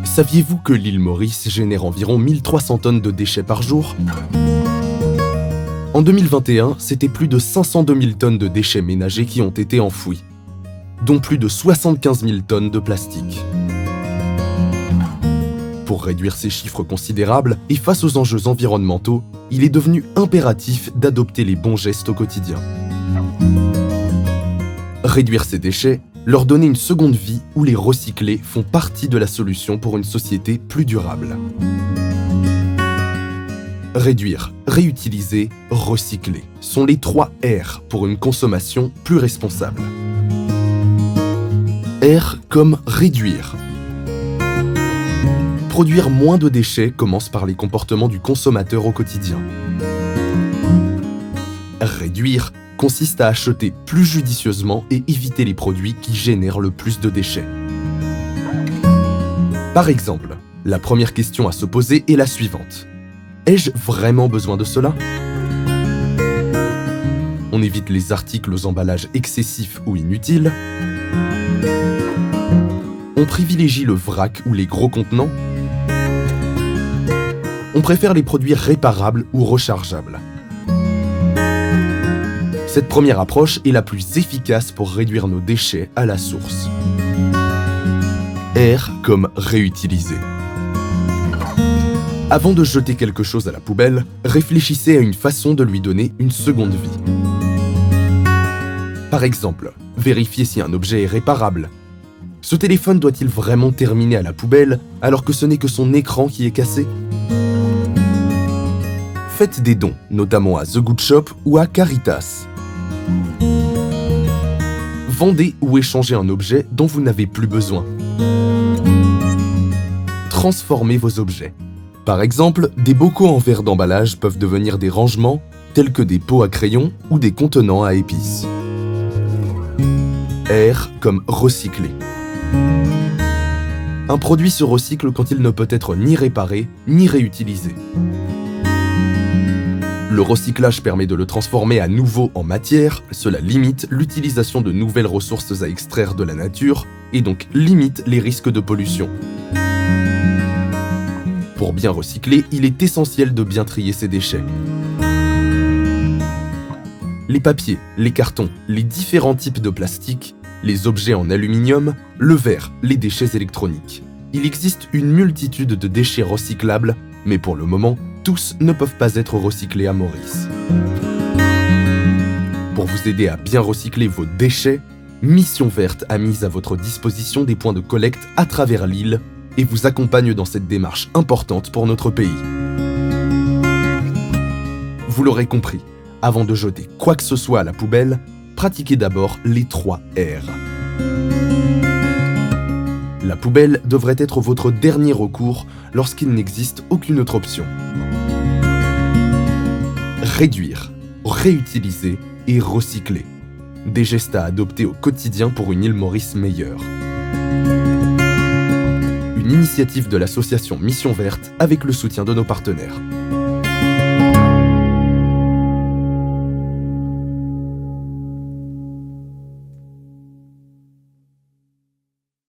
Saviez-vous que l'île Maurice génère environ 1300 tonnes de déchets par jour? En 2021, c'était plus de 502 000 tonnes de déchets ménagers qui ont été enfouis, dont plus de 75 000 tonnes de plastique. Pour réduire ces chiffres considérables et face aux enjeux environnementaux, il est devenu impératif d'adopter les bons gestes au quotidien. Réduire ces déchets, leur donner une seconde vie ou les recycler font partie de la solution pour une société plus durable. Réduire, réutiliser, recycler sont les 3 R pour une consommation plus responsable. R comme réduire. Produire moins de déchets commence par les comportements du consommateur au quotidien. Réduire consiste à acheter plus judicieusement et éviter les produits qui génèrent le plus de déchets. Par exemple, la première question à se poser est la suivante. Ai-je vraiment besoin de cela? On évite les articles aux emballages excessifs ou inutiles. On privilégie le vrac ou les gros contenants. On préfère les produits réparables ou rechargeables. Cette première approche est la plus efficace pour réduire nos déchets à la source. R comme réutiliser. Avant de jeter quelque chose à la poubelle, réfléchissez à une façon de lui donner une seconde vie. Par exemple, vérifiez si un objet est réparable. Ce téléphone doit-il vraiment terminer à la poubelle alors que ce n'est que son écran qui est cassé? Faites des dons, notamment à The Good Shop ou à Caritas. Vendez ou échangez un objet dont vous n'avez plus besoin. Transformez vos objets. Par exemple, des bocaux en verre d'emballage peuvent devenir des rangements, tels que des pots à crayons ou des contenants à épices. R comme recycler. Un produit se recycle quand il ne peut être ni réparé, ni réutilisé. Le recyclage permet de le transformer à nouveau en matière, cela limite l'utilisation de nouvelles ressources à extraire de la nature et donc limite les risques de pollution. Pour bien recycler, il est essentiel de bien trier ses déchets. Les papiers, les cartons, les différents types de plastique, les objets en aluminium, le verre, les déchets électroniques. Il existe une multitude de déchets recyclables, mais pour le moment, tous ne peuvent pas être recyclés à Maurice. Pour vous aider à bien recycler vos déchets, Mission Verte a mis à votre disposition des points de collecte à travers l'île et vous accompagne dans cette démarche importante pour notre pays. Vous l'aurez compris, avant de jeter quoi que ce soit à la poubelle, pratiquez d'abord les 3 R. La poubelle devrait être votre dernier recours lorsqu'il n'existe aucune autre option. Réduire, réutiliser et recycler. Des gestes à adopter au quotidien pour une île Maurice meilleure. Une initiative de l'association Mission Verte avec le soutien de nos partenaires.